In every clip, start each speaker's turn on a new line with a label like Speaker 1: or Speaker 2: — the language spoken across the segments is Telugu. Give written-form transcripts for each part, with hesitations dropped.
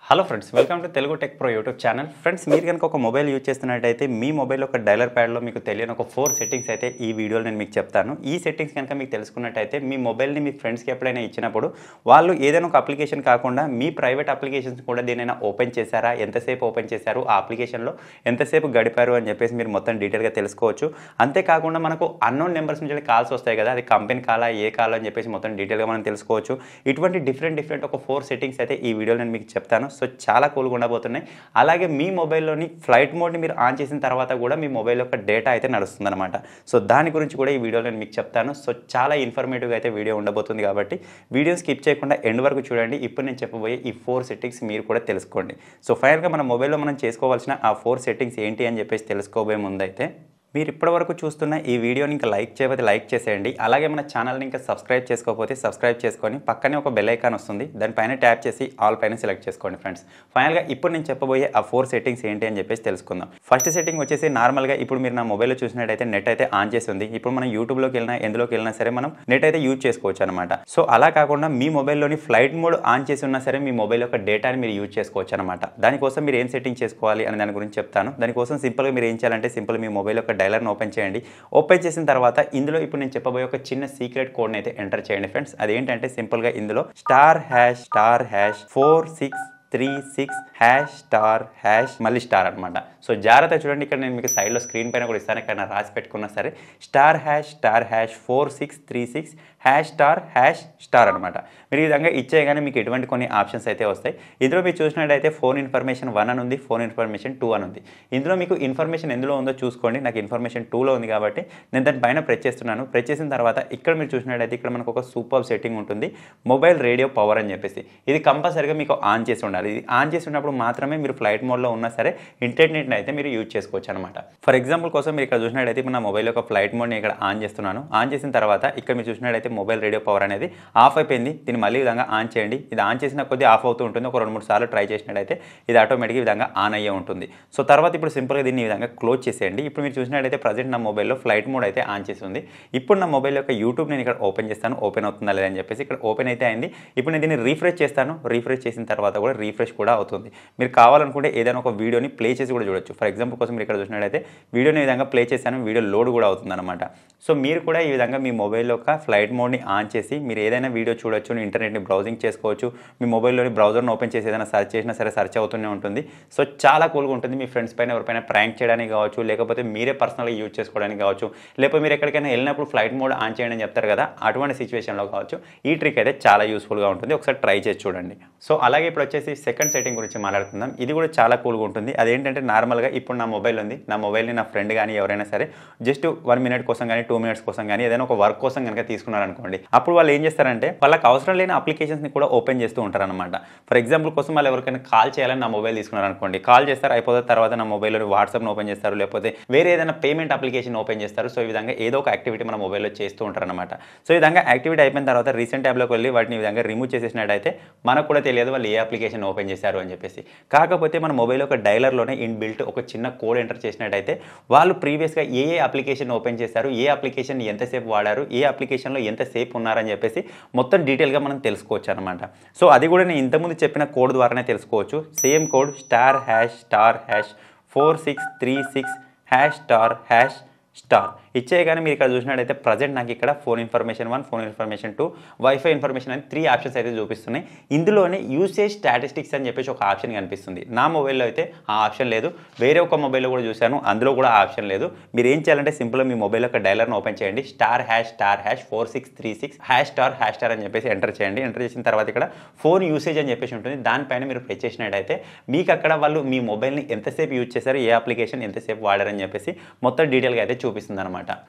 Speaker 1: Hello friends, welcome to Telugu tech pro YouTube channel. Friends, మీరు కనుక ఒక మొబైల్ యూజ్ చేస్తున్నట్టయితే మీ మొబైల్ ఒక డైలర్ ప్యాడ్లో మీకు తెలియని ఒక 4 సెట్టింగ్స్ అయితే ఈ వీడియోలో నేను మీకు చెప్తాను. ఈ సెట్టింగ్స్ కనుక మీకు తెలుసుకున్నట్టయితే మీ మొబైల్ని మీ ఫ్రెండ్స్కి ఎప్పుడైనా ఇచ్చినప్పుడు వాళ్ళు ఏదైనా ఒక అప్లికేషన్ కాకుండా మీ ప్రైవేట్ అప్లికేషన్స్ కూడా దేనైనా ఓపెన్ చేశారా, ఎంతసేపు ఓపెన్ చేశారు, ఆ అప్లికేషన్లో ఎంతసేపు గడిపారు అని చెప్పేసి మీరు మొత్తం డీటెయిల్గా తెలుసుకోవచ్చు. అంతేకాకుండా మనకు అన్నోన్ నెంబర్స్ నుంచి కాల్స్ వస్తాయి కదా, అది కంపెనీ కాలా ఏ కాలా అని చెప్పేసి మొత్తం డీటెయిల్గా మనం తెలుసుకోవచ్చు. ఇటువంటి డిఫరెంట్ ఒక 4 సెట్టింగ్స్ అయితే ఈ వీడియోలో నేను మీకు చెప్తాను. సో చాలా కూల్గా ఉండబోతున్నాయి. అలాగే మీ మొబైల్లోని ఫ్లైట్ మోడ్ని మీరు ఆన్ చేసిన తర్వాత కూడా మీ మొబైల్ యొక్క డేటా అయితే నడుస్తుంది అనమాట. సో దాని గురించి కూడా ఈ వీడియోలో నేను మీకు చెప్తాను. సో చాలా ఇన్ఫర్మేటివ్గా అయితే వీడియో ఉండబోతుంది కాబట్టి వీడియో స్కిప్ చేయకుండా ఎండ్ వరకు చూడండి. ఇప్పుడు నేను చెప్పబోయే ఈ 4 సెట్టింగ్స్ మీరు కూడా తెలుసుకోండి. సో ఫైనల్గా మన మొబైల్లో మనం చేసుకోవాల్సిన ఆ 4 సెట్టింగ్స్ ఏంటి అని చెప్పేసి తెలుసుకోబోయే ముందైతే మీరు ఇప్పటివరకు చూస్తున్న ఈ వీడియోని ఇంకా లైక్ చేయకపోతే లైక్ చేసేయండి. అలాగే మన ఛానల్ని ఇంకా సబ్స్క్రైబ్ చేసుకోకపోతే సబ్స్క్రైబ్ చేసుకొని పక్కనే ఒక బెల్ ఐకాన్ వస్తుంది, దానిపైన ట్యాప్ చేసి ఆల్ పైన సెలెక్ట్ చేసుకోండి ఫ్రెండ్స్. ఫైనల్గా ఇప్పుడు నేను చెప్పబోయే ఆ 4 సెట్టింగ్స్ ఏంటి అని చెప్పేసి తెలుసుకుందాం. ఫస్ట్ సెట్టింగ్ వచ్చేసి నార్మల్గా ఇప్పుడు మీరు నా మొబైల్లో చూసినట్టయితే నెట్ అయితే ఆన్ చేసి ఉంది. ఇప్పుడు మనం యూట్యూబ్లోకి వెళ్ళినా ఎందులోకి వెళ్ళినా సరే మనం నెట్ అయితే యూజ్ చేసుకోవచ్చు అనమాట. సో అలా కాకుండా మీ మొబైల్లోని ఫ్లైట్ మోడ్ ఆన్ చేసి ఉన్నా సరే మీ మొబైల్ యొక్క డేటాని మీరు యూజ్ చేసుకోవచ్చు అనమాట. దానికోసం మీరు ఏం సెట్టింగ్ చేసుకోవాలి అని దాని గురించి చెప్తాను. దానికోసం సింపుల్గా మీరు ఏం చేయాలంటే సింపుల్ మీ మొబైల్ యొక్క డైలర్ని ఓపెన్ చేయండి. ఓపెన్ చేసిన తర్వాత ఇందులో ఇప్పుడు నేను చెప్పబోయే ఒక చిన్న సీక్రెట్ కోడ్ని అయితే ఎంటర్ చేయండి ఫ్రెండ్స్. అదేంటంటే సింపుల్గా ఇందులో *#*4636# మళ్ళీ స్టార్ అనమాట. సో జాగ్రత్త చూడండి, ఇక్కడ నేను మీకు సైడ్లో స్క్రీన్ పైన కూడా ఇస్తాను, ఇక్కడ రాసి పెట్టుకున్నా సరే *#*4636# అనమాట. మీరు ఈ విధంగా ఇచ్చేయగానే మీకు ఎటువంటి కొన్ని ఆప్షన్స్ అయితే వస్తాయి. ఇందులో మీరు చూసినట్టయితే ఫోన్ ఇన్ఫర్మేషన్ 1 అని ఉంది, ఫోన్ ఇన్ఫర్మేషన్ 2 అని ఉంది. ఇందులో మీకు ఇన్ఫర్మేషన్ ఎందులో ఉందో చూసుకోండి. నాకు ఇన్ఫర్మేషన్ 2లో ఉంది కాబట్టి నేను దానిపైన ప్రెస్ చేస్తున్నాను. ప్రెస్ చేసిన తర్వాత ఇక్కడ మీరు చూసినట్టయితే ఇక్కడ మనకు ఒక సూపర్ సెట్టింగ్ ఉంటుంది, మొబైల్ రేడియో పవర్ అని చెప్పేసి. ఇది కంపల్సరీగా మీకు ఆన్ చేసి ఉండాలి. ఇది ఆన్ చేసి ఉన్నప్పుడు మాత్రమే మీరు ఫ్లైట్ మోడ్లో ఉన్నా సరే ఇంటర్నెట్ని అయితే మీరు యూజ్ చేసుకోవచ్చు అనమాట. ఫర్ ఎగ్జాంపుల్ కోసం మీరు ఇక్కడ చూసినట్టయితే ఇప్పుడు నా మొబైల్ యొక్క ఫ్లైట్ మోడ్ని ఇక్కడ ఆన్ చేస్తున్నాను. ఆన్ చేసిన తర్వాత ఇక్కడ మీరు చూసినట్టయితే మొబైల్ రేడియో పవర్ అనేది ఆఫ్ అయిపోయింది. దీన్ని మళ్ళీ విధంగా ఆన్ చేయండి. ఇది ఆన్ చేసిన కొద్దీ ఆఫ్ అవుతూ ఉంటుంది. ఒక 2-3 సార్లు ట్రై చేసినట్టయితే ఇది ఆటోమేటిక్గా విధంగా ఆన్ అయ్యే ఉంటుంది. సో తర్వాత ఇప్పుడు సింపుల్గా దీన్ని ఈ విధంగా క్లోజ్ చేసేయండి. ఇప్పుడు మీరు చూసినట్టయితే ప్రజెంట్ నా మొబైల్లో ఫ్లైట్ మోడ్ అయితే ఆన్ చేసి ఉంది. ఇప్పుడు నా మొబైల్ యొక్క యూట్యూబ్ నేను ఇక్కడ ఓపెన్ చేస్తాను, ఓపెన్ అవుతుందా లేదని చెప్పేసి. ఇక్కడ ఓపెన్ అయితే అయింది. ఇప్పుడు నేను దీన్ని రీఫ్రెష్ చేస్తాను. రీఫ్రెష్ చేసిన తర్వాత కూడా రీఫ్రెష్ కూడా అవుతుంది. మీరు కావాలనుకుంటే ఏదైనా ఒక వీడియోని ప్లే చేసి కూడా చూడొచ్చు. ఫర్ ఎగ్జాంపుల్ కోసం మీరు ఇక్కడ చూసినట్టయితే వీడియోని ఈ విధంగా ప్లే చేశాను, వీడియో లోడ్ కూడా అవుతుంది అనమాట. సో మీరు కూడా ఈ విధంగా మీ మొబైల్ యొక్క ఫ్లైట్ మోడ్ని ఆన్ చేసి మీరు ఏదైనా వీడియో చూడొచ్చు, ఇంటర్నెట్ని బ్రౌజింగ్ చేసుకోవచ్చు. మీ మొబైల్లోని బ్రౌజర్ని ఓపెన్ చేసి ఏదైనా సర్చ్ చేసినా సరే సర్చ్ అవుతూనే ఉంటుంది. సో చాలా కూల్గా ఉంటుంది. మీ ఫ్రెండ్స్ పైన ఎవరిపైన ప్రాంక్ చేయడానికి కావచ్చు, లేకపోతే మీరే పర్సనల్గా యూజ్ చేసుకోవడానికి కావచ్చు, లేకపోతే మీరు ఎక్కడికైనా వెళ్ళినప్పుడు ఫ్లైట్ మోడ్ ఆన్ చేయండి అని చెప్తారు కదా, అటువంటి సిచ్యువేషన్లో కావచ్చు ఈ ట్రిక్ అయితే చాలా యూస్ఫుల్గా ఉంటుంది. ఒకసారి ట్రై చేసి చూడండి. సో అలాగే ఇప్పుడు వచ్చేసి సెకండ్ సెట్టింగ్ గురించి మాట్లాడుకుందాం. ఇది కూడా చాలా కూల్గా ఉంటుంది. అదేంటంటే నార్మల్గా ఇప్పుడు నా మొబైల్ ఉంది, నా మొబైల్ని నా ఫ్రెండ్ కానీ ఎవరైనా సరే జస్ట్ 1 మినిట్ కోసం కానీ 2 మినిట్స్ కోసం కానీ ఏదైనా ఒక వర్క్ కోసం కనుక తీసుకున్నారనుకోండి, అప్పుడు వాళ్ళు ఏం చేస్తారంటే వాళ్ళకి అవసరం లేని అప్లికేషన్స్ని కూడా ఓపెన్ చేస్తూ ఉంటారనమాట. ఫర్ ఎగ్జాంపుల్ కోసం వాళ్ళు ఎవరికైనా కాల్ చేయాలని నా మొబైల్ తీసుకున్నారనుకోండి, కాల్ చేస్తారు, అయిపోతుంది. తర్వాత నా మొబైల్లో వాట్సాప్ని ఓపెన్ చేస్తారు, లేకపోతే వేరే ఏదైనా పేమెంట్ అప్లికేషన్ ఓపెన్ చేస్తారు. సో ఈ విధంగా ఏదో ఒక యాక్టివిటీ మన మొబైల్లో చేస్తూ ఉంటారనమాట. సో ఈ విధంగా యాక్టివిటీ అయిపోయిన తర్వాత రీసెంట్ ట్యాబ్లోకి వెళ్ళి వాటిని ఈ విధంగా రిమూవ్ చేసేసినట్టయితే మనకు కూడా తెలియదు వాళ్ళు ఏ అప్లికేషన్ ఓపెన్ చేశారు అని చెప్పేసి. కాకపోతే మన మొబైల్ ఒక డైలర్లోనే ఇన్బిల్ట్ ఒక చిన్న కోడ్ ఎంటర్ చేసినట్టయితే వాళ్ళు ప్రీవియస్గా ఏ అప్లికేషన్ ఓపెన్ చేశారు, ఏ అప్లికేషన్ ఎంతసేపు వాడారు, ఏ అప్లికేషన్లో ఎంతసేపు ఉన్నారని చెప్పేసి మొత్తం డీటెయిల్గా మనం తెలుసుకోవచ్చు అనమాట. సో అది కూడా నేను ఇంతకుముందు చెప్పిన కోడ్ ద్వారానే తెలుసుకోవచ్చు. సేమ్ కోడ్ *#*4636# ఇచ్చేయగానే మీరు ఇక్కడ చూసినట్టయితే ప్రజెంట్ నాకు ఇక్కడ phone information 1, phone information 2, wifi information అని 3 ఆప్షన్స్ అయితే చూపిస్తున్నాయి. ఇందులోనే యూసేజ్ స్టాటిస్టిక్స్ అని చెప్పేసి ఒక ఆప్షన్ కనిపిస్తుంది. నా మొబైల్లో అయితే ఆ ఆప్షన్ లేదు. వేరే ఒక మొబైల్లో కూడా చూశాను, అందులో కూడా ఆ ఆప్షన్ లేదు. మీరు ఏం చేయాలంటే సింపుల్గా మీ మొబైల్ యొక్క డైలర్ని ఓపెన్ చేయండి. *#*4636# అని చెప్పేసి ఎంటర్ చేయండి. ఎంటర్ చేసిన తర్వాత ఇక్కడ ఫోన్ యూసేజ్ అని చెప్పేసి ఉంటుంది. దానిపైన మీరు ప్రెస్ చేసినట్టయితే మీకు అక్కడ వాళ్ళు మీ మొబైల్ని ఎంతసేపు యూజ్ చేశారు, ఏ అప్లికేషన్ ఎంతసేపు వాడారని చెప్పేసి మొత్తం డీటెయిల్గా అయితే చూపిస్తుంది అనమాట.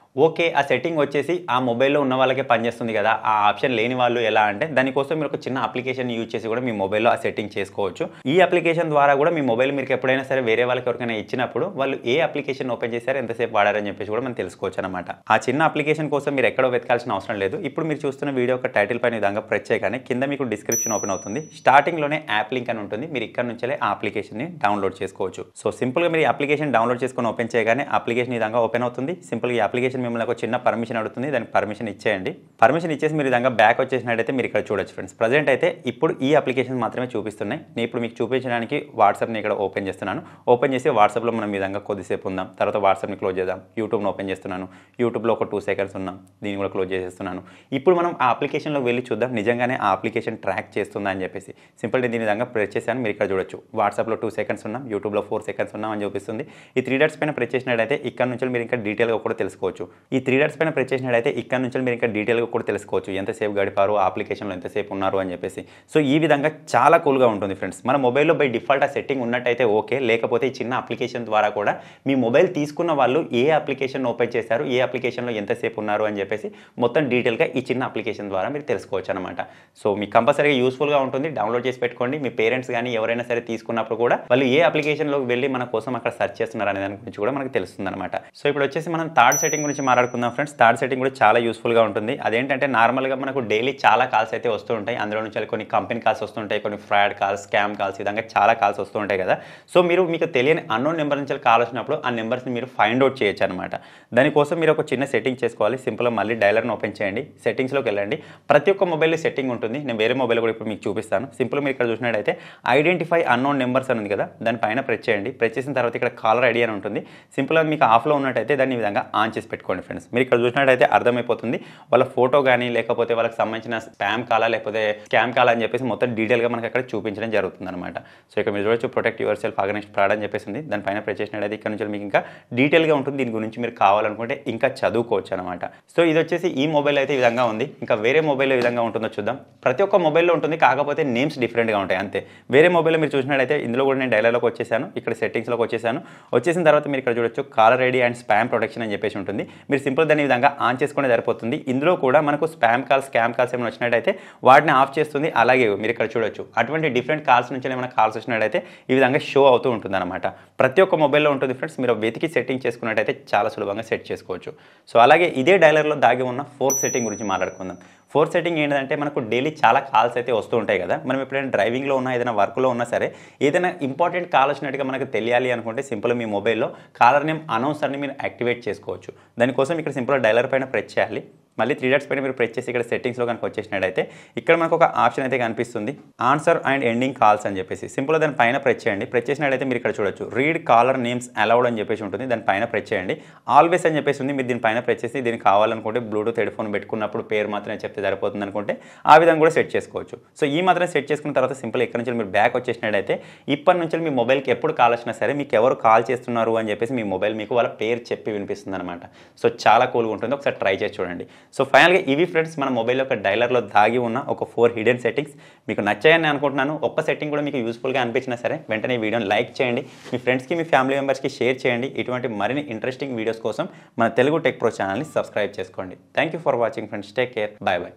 Speaker 1: ఓకే, ఆ సెట్టింగ్ వచ్చేసి ఆ మొబైల్లో ఉన్న వాళ్ళకే పనిచేస్తుంది కదా, ఆ ఆప్షన్ లేని వాళ్ళు ఎలా అంటే దానికోసం మీరు ఒక చిన్న అప్లికేషన్ యూజ్ చేసి కూడా మీ మొబైల్లో ఆ సెట్టింగ్ చేసుకోవచ్చు. ఈ అప్లికేషన్ ద్వారా కూడా మీ మొబైల్ మీరు ఎప్పుడైనా సరే వేరే వాళ్ళకి ఎవరికైనా ఇచ్చినప్పుడు వాళ్ళు ఏ అప్లికేషన్ ఓపెన్ చేశారు, ఎంతసేపు వాడారని చెప్పేసి కూడా మనం తెలుసుకోవచ్చు అనమాట. ఆ చిన్న అప్లికేషన్ కోసం మీరు ఎక్కడో వెతకాల్సిన అవసరం లేదు. ఇప్పుడు మీరు చూస్తున్న వీడియో ఒక టైటిల్ పైన విధంగా ప్రెస్ చేయగానే కింద మీకు డిస్క్రిప్షన్ ఓపెన్ అవుతుంది. స్టార్టింగ్లోనే యాప్ లింక్ అని ఉంటుంది. మీరు ఇక్కడ నుంచే ఆ అప్లికేషన్ని డౌన్లోడ్ చేసుకోవచ్చు. సో సింపుల్గా మీరు ఈ అప్లికేషన్ డౌన్లోడ్ చేసుకొని ఓపెన్ చేయగానే అప్లికేషన్ ఈ విధంగా ఓపెన్ అవుతుంది. ఉంది. సింపుల్గా ఈ అప్లికేషన్ మిమ్మల్ని ఒక చిన్న పర్మిషన్ అడుగుతుంది, దానికి పర్మిషన్ ఇచ్చేయండి. పర్మిషన్ ఇచ్చేసి మీరు విధంగా బ్యాక్ వచ్చేసినట్టయితే మీరు ఇక్కడ చూడొచ్చు ఫ్రెండ్స్. ప్రజెంట్ అయితే ఇప్పుడు ఈ అప్లికేషన్ మాత్రమే చూపిస్తున్నాయి. నేను ఇప్పుడు మీకు చూపించడానికి వాట్సాప్ని ఇక్కడ ఓపెన్ చేస్తున్నాను. ఓపెన్ చేసి వాట్సాప్లో మనం విధంగా కొద్దిసేపు ఉందాం, తర్వాత వాట్సాప్ని క్లోజ్ చేద్దాం. యూట్యూబ్ని ఓపెన్ చేస్తున్నాను, యూట్యూబ్లో ఒక 2 seconds ఉన్నాం, దీన్ని కూడా క్లోజ్ చేసేస్తున్నాను. ఇప్పుడు మనం ఆ అప్లికేషన్లో వెళ్ళి చూద్దాం నిజంగానే ఆ అప్లికేషన్ ట్రాక్ చేస్తుందా అని చెప్పేసి. సింపుల్గా దీని విధంగా ప్రెస్ చేశాను, మీరు ఇక్కడ చూడొచ్చు. వాట్సాప్లో 2 seconds ఉన్నాం, యూట్యూబ్లో 4 seconds ఉన్నాం అని చూపిస్తుంది. ఈ 3 dots పైన ప్రెస్ చేసినట్టయితే ఇక్కడ నుంచి మీరు ఇంకా డీటెయిల్గా కూడా తెలుసుకోవచ్చు. ఈ 3 dots పైన ప్రెస్ చేసినట్టయితే ఇక్కడ నుంచి మీరు ఇంకా డీటెయిల్గా కూడా తెలుసుకోవచ్చు ఎంతసేపు గడిపారు, ఆ అప్లికేషన్లో ఎంతసేపు ఉన్నారు అని చెప్పేసి. సో ఈ విధంగా చాలా కూల్గా ఉంటుంది ఫ్రెండ్స్. మన మొబైల్లో బై డిఫాల్ట్ ఆ సెట్టింగ్ ఉన్నట్టయితే ఓకే, లేకపోతే ఈ చిన్న అప్లికేషన్ ద్వారా కూడా మీ మొబైల్ తీసుకున్న వాళ్ళు ఏ అప్లికేషన్ ఓపెన్ చేశారు, ఏ అప్లికేషన్లో ఎంతసేపు ఉన్నారు అని చెప్పేసి మొత్తం డీటెయిల్గా ఈ చిన్న అప్లికేషన్ ద్వారా మీరు తెలుసుకోవచ్చు అనమాట. సో మీకు కంపల్సరీగా యూస్ఫుల్గా ఉంటుంది, డౌన్లోడ్ చేసి పెట్టుకోండి. మీ పేరెంట్స్ కానీ ఎవరైనా సరే తీసుకున్నప్పుడు కూడా వాళ్ళు ఏ అప్లికేషన్లోకి వెళ్ళి మన కోసం అక్కడ సెర్చ్ చేస్తున్నారు అనే దాని గురించి కూడా మనకు తెలుస్తుంది అనమాట. సో ఇప్పుడు వచ్చేసి మనం థర్డ్ సెట్టింగ్ గురించి మాట్లాడుకుందాం ఫ్రెండ్స్. థర్డ్ సెట్టింగ్ కూడా చాలా యూస్ఫుల్గా ఉంటుంది. అదేంటంటే నార్మల్గా మనకు డైలీ చాలా కాల్స్ అయితే వస్తూ ఉంటాయి. అందులో నుంచి కొన్ని కంపెనీ కాల్స్ వస్తుంటాయి, కొన్ని ఫ్రాడ్ కాల్స్, స్కామ్ కాల్స్, ఈ విధంగా చాలా కాల్స్ వస్తూ ఉంటాయి కదా. సో మీకు తెలియని అన్నోన్ నెంబర్ నుంచి కాల్ వచ్చినప్పుడు ఆ నెంబర్స్ని మీరు ఫైండ్ అవుట్ చేయొచ్చు అనమాట. దానికోసం మీరు ఒక చిన్న సెట్టింగ్ చేసుకోవాలి. సింపుల్గా మళ్ళీ డైలర్ని ఓపెన్ చేయండి, సెట్టింగ్స్లోకి వెళ్ళండి. ప్రతి ఒక్క మొబైల్లో సెట్టింగ్ ఉంటుంది, నేను వేరే మొబైల్ కూడా ఇప్పుడు మీకు చూపిస్తాను. సింపుల్ మీరు ఇక్కడ చూసినట్టయితే ఐడెంటిఫై అన్నోన్ నెంబర్స్ అని ఉంది కదా, దానిపైన ప్రెస్ చేయండి. ప్రెస్ చేసిన తర్వాత ఇక్కడ కాలర్ ఐడి అని ఉంటుంది. సింపుల్గా మీకు ఆఫ్లో ఉన్నట్టయితే దాన్ని ఈ విధంగా ఆన్ చేసి పెట్టుకోండి ఫ్రెండ్స్. మీరు ఇక్కడ చూసినట్టయితే అర్థమైపోతుంది వాళ్ళ ఫోటో కానీ లేకపోతే వాళ్ళకి సంబంధించిన స్పామ్ కాలా లేకపోతే స్కామ్ కాలా అని చెప్పేసి మొత్తం డీటెయిల్గా మనకి అక్కడ చూపించడం జరుగుతుంది అనమాట. సో ఇక్కడ మీరు చూడొచ్చు protect your self against fraud అని చెప్పేసి ఉంది. దానిపైన ప్రెస్ చేసినట్టయితే ఇక్కడ నుంచి మీకు ఇంకా డీటెయిల్గా ఉంటుంది. దీని గురించి మీరు కావాలనుకుంటే ఇంకా చదువుకోవచ్చు అనమాట. సో ఇది వచ్చేసి ఈ మొబైల్ అయితే ఈ విధంగా ఉంది. ఇంకా వేరే మొబైల్లో ఈ విధంగా ఉంటుందో చూద్దాం. ప్రతి ఒక్క మొబైల్లో ఉంటుంది, కాకపోతే నేమ్స్ డిఫరెంట్గా ఉంటాయి అంతే. వేరే మొబైల్లో మీరు చూసినట్టయితే ఇందులో కూడా నేను డైలర్లోకి వచ్చేసాను, ఇక్కడ సెట్టింగ్స్లోకి వచ్చేసాను. వచ్చేసిన తర్వాత మీరు ఇక్కడ చూడొచ్చు caller ID and spam protection అని చెప్పేసి ఉంటుంది. మీరు సింపుల్ దాని విధంగా ఆన్ చేసుకునే సరిపోతుంది. ఇందులో కూడా మనకు స్పామ్ కాల్స్, స్కామ్ కాల్స్ ఏమైనా వచ్చినట్టయితే వాటిని ఆఫ్ చేస్తుంది. అలాగే మీరు ఇక్కడ చూడొచ్చు అటువంటి డిఫరెంట్ కాల్స్ నుంచి ఏమైనా కాల్స్ వచ్చినట్టయితే ఈ విధంగా షో అవుతూ ఉంటుంది అనమాట. ప్రతి ఒక్క మొబైల్లో ఉంటుంది ఫ్రెండ్స్. మీరు వెతికి సెట్టింగ్ చేసుకున్నట్టయితే చాలా సులభంగా సెట్ చేసుకోవచ్చు. సో అలాగే ఇదే డైలర్లో దాగి ఉన్న ఫోర్త్ సెట్టింగ్ గురించి మాట్లాడుకుందాం. ఫోర్త్ సెట్టింగ్ ఏంటంటే మనకు డైలీ చాలా కాల్స్ అయితే వస్తూ ఉంటాయి కదా. మనం ఎప్పుడైనా డ్రైవింగ్లో ఉన్నా, ఏదైనా వర్క్లో ఉన్నా సరే, ఏదైనా ఇంపార్టెంట్ కాల్ వచ్చినట్టుగా మనకు తెలియాలి అనుకుంటే సింపుల్ మీ మొబైల్లో కాలర్ నేమ్ అనౌన్సర్ని మీరు యాక్టివేట్ చేసుకోవచ్చు. దానికోసం ఇక్కడ సింపుల్ డైలర్ పైన ప్రెస్ చేయాలి. మళ్ళీ 3 dots పైన మీరు ప్రెస్ చేసి ఇక్కడ సెట్టింగ్స్లో కనుక వచ్చేసినట్టయితే ఇక్కడ మనకు ఒక ఆప్షన్ అయితే కనిపిస్తుంది, ఆన్సర్ అండ్ ఎండింగ్ కాల్స్ అని చెప్పేసి. సింపుల్గా దాని పైన ప్రెస్ చేయండి. ప్రెస్ చేసినట్టయితే మీరు ఇక్కడ చూడొచ్చు రీడ్ కాలర్ నేమ్స్ అలౌడ్ అని చెప్పేసి ఉంటుంది. దాని పైన ప్రెస్ చేయండి. ఆల్వేస్ అని చెప్పేసి ఉంది. మీరు దీనిపైన ప్రెస్ చేసి దీనికి కావాలనుకుంటే బ్లూటూత్ హెడ్ఫోన్ పెట్టుకున్నప్పుడు పేరు మాత్రమే చెప్తే సరిపోతుంది అనుకుంటే ఆ విధంగా కూడా సెట్ చేసుకోవచ్చు. సో ఈ మాత్రం సెట్ చేసుకున్న తర్వాత సింపుల్ ఇక్కడ నుంచి మీరు బ్యాక్ వచ్చేసినట్టయితే ఇప్పటి నుంచి మీ మొబైల్కి ఎప్పుడు కాల్ వచ్చినా సరే మీకు ఎవరు కాల్ చేస్తున్నారు అని చెప్పేసి మీ మొబైల్ మీకు వాళ్ళ పేరు చెప్పి వినిపిస్తుంది అనమాట. సో చాలా కూల్గా ఉంటుంది, ఒకసారి ట్రై చేసి చూడండి. సో ఫైనల్గా ఇవి ఫ్రెండ్స్ మన మొబైల్ యొక్క డైలర్లో దాగి ఉన్న ఒక 4 హిడెన్ సెట్టింగ్స్. మీకు నచ్చాయని అనుకుంటున్నాను. ఒక్క సెట్టింగ్ కూడా మీకు యూస్ఫుల్గా అనిపించినా సరే వెంటనే ఈ వీడియోని లైక్ చేయండి, మీ ఫ్రెండ్స్కి మీ ఫ్యామిలీ మెంబర్స్కి షేర్ చేయండి. ఇటువంటి మరిన్ని ఇంట్రెస్టింగ్ వీడియోస్ కోసం మన తెలుగు టెక్ ప్రో ఛానల్ని సబ్స్క్రైబ్ చేసుకోండి. Thank you for watching friends. Take care, bye bye.